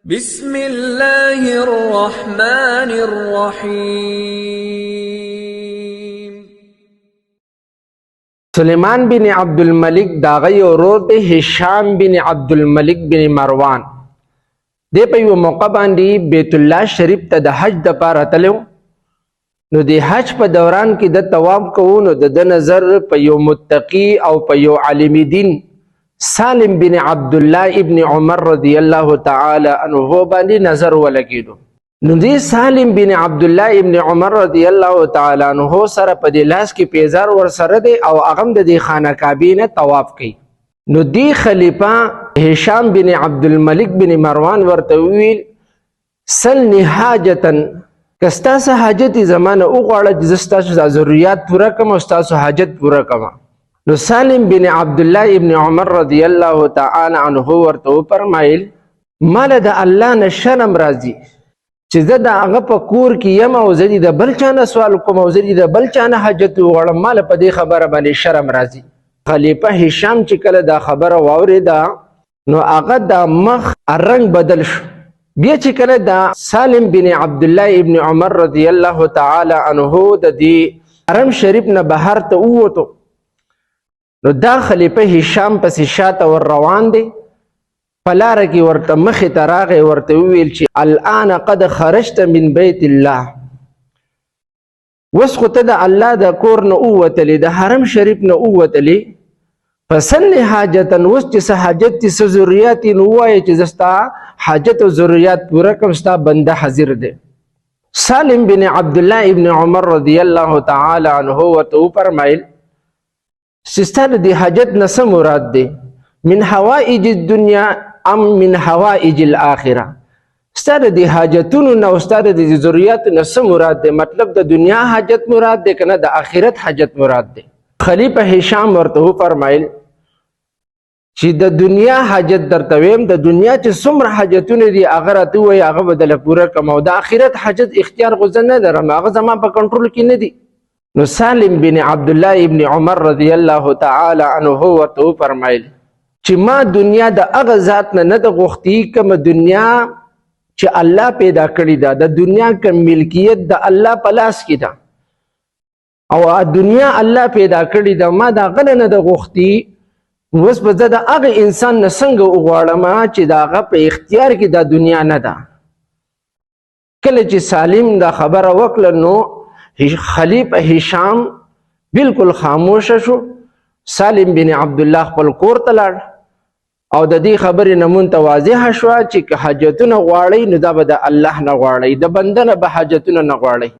بسم الله الرحمن الرحیم. سلیمان بن عبدالملک داغی ورور دی هشام بن عبدالملک بن مروان دی په یو موقع باندې بیت الله شریف ته د حج د پاره تلو. نو د حج په دوران کې د طواف کوو نو د نظر په یو متقی او په یو عالم دین سالم بن عبد الله ابن عمر رضی الله تعالی عنہ باندې نظر ولګیدو. نو دی سالم بن عبد الله ابن عمر رضی الله تعالی عنہ سره په د لاس کې پیزار ور سره دی او اغم د خانه کعبه نه طواف کوي. نو دی خلیفہ هشام بن عبدالملک بن مروان ورته ویل سلنی حاجتن کستا سه حاجت زمانه او غواړه د زستاسو ضرورت پوره کوم او تاسو حاجت پوره کوم. نو سالم بن عبد الله ابن عمر رضی الله تعالی عنہ ورته فرمایل مال د الله نه شرم راځي چې زه د هغه په کور کې یم او زه د بل چا نه سوال کوم او زه د بل چا نه حاجت وغواړم، مال په دې خبره باندې شرم راځي. خلیفہ هشام چې کله دا خبره واورېده نو هغه د مخ رنگ بدل شو. بیا چې کله دا سالم بن عبد الله ابن عمر رضی الله تعالی عنہ د دې حرم شریف نه بهر ته ووتو نو دا خلیفہ هشام پسې شاته ور روان دی. پلار کې ورته مخې ته راغی، ورته وویل چې الان قد خرجت من بیت الله، وس خو ته د الله د کور نه ووتلې، د حرم شریف نه ووتلې، فسل حاجتن وس چې څه حاجت دي څه ضرورت دي نو ووایې چې زه ستا حاجت او ضرورت پوره کړم، ستا بنده حاضر دی. سالم بن عبد الله ابن عمر رضی الله تعالی عنہ ورته وفرمایل چې ستا د حاجت نه څه مراد دی؟ من حوائج الدنیا ام من حوائج الاخره؟ ستا د حاجتونو نه او ستا د ضرورت نه څه مراد دی؟ مطلب د دنیا حاجت مراد دی کنه د آخرت حاجت مراد دی؟ خلیفہ هشام ورته فرمایل چې د دنیا حاجت درته ویم، د دنیا چې څومره حاجتونه دي هغه راته وایي هغه به دله پوره کړم، او د آخرت حاجت اختیار خو زه نه لرم، هغه زما په کنټرول کې نه دي. نو سالم بن عبد الله ابن عمر رضی الله تعالی عنہ ورته فرمایل چې ما دنیا د هغه ذات نه د غوښتي کوم دنیا چې الله پیدا کړی ده، د دنیا کوم ملکیت د الله په لاس کې ده او دنیا الله پیدا کړی ده، ما دا غل نه د غوښتي. اوس به زه د هغه انسان نه څنګه وغواړم چې د هغه په اختیار کې دا دنیا نه ده. کله چې سالم دا خبره وکړه نو خلیفہ هشام بالکل خاموش شو. سالم بن عبد الله خپل کور ته لاړ او د دې خبرې نه متواضح شو چې حاجتونه غواړي نو دا به د الله نه غواړي، د بنده نه به حاجتونه نه غواړي.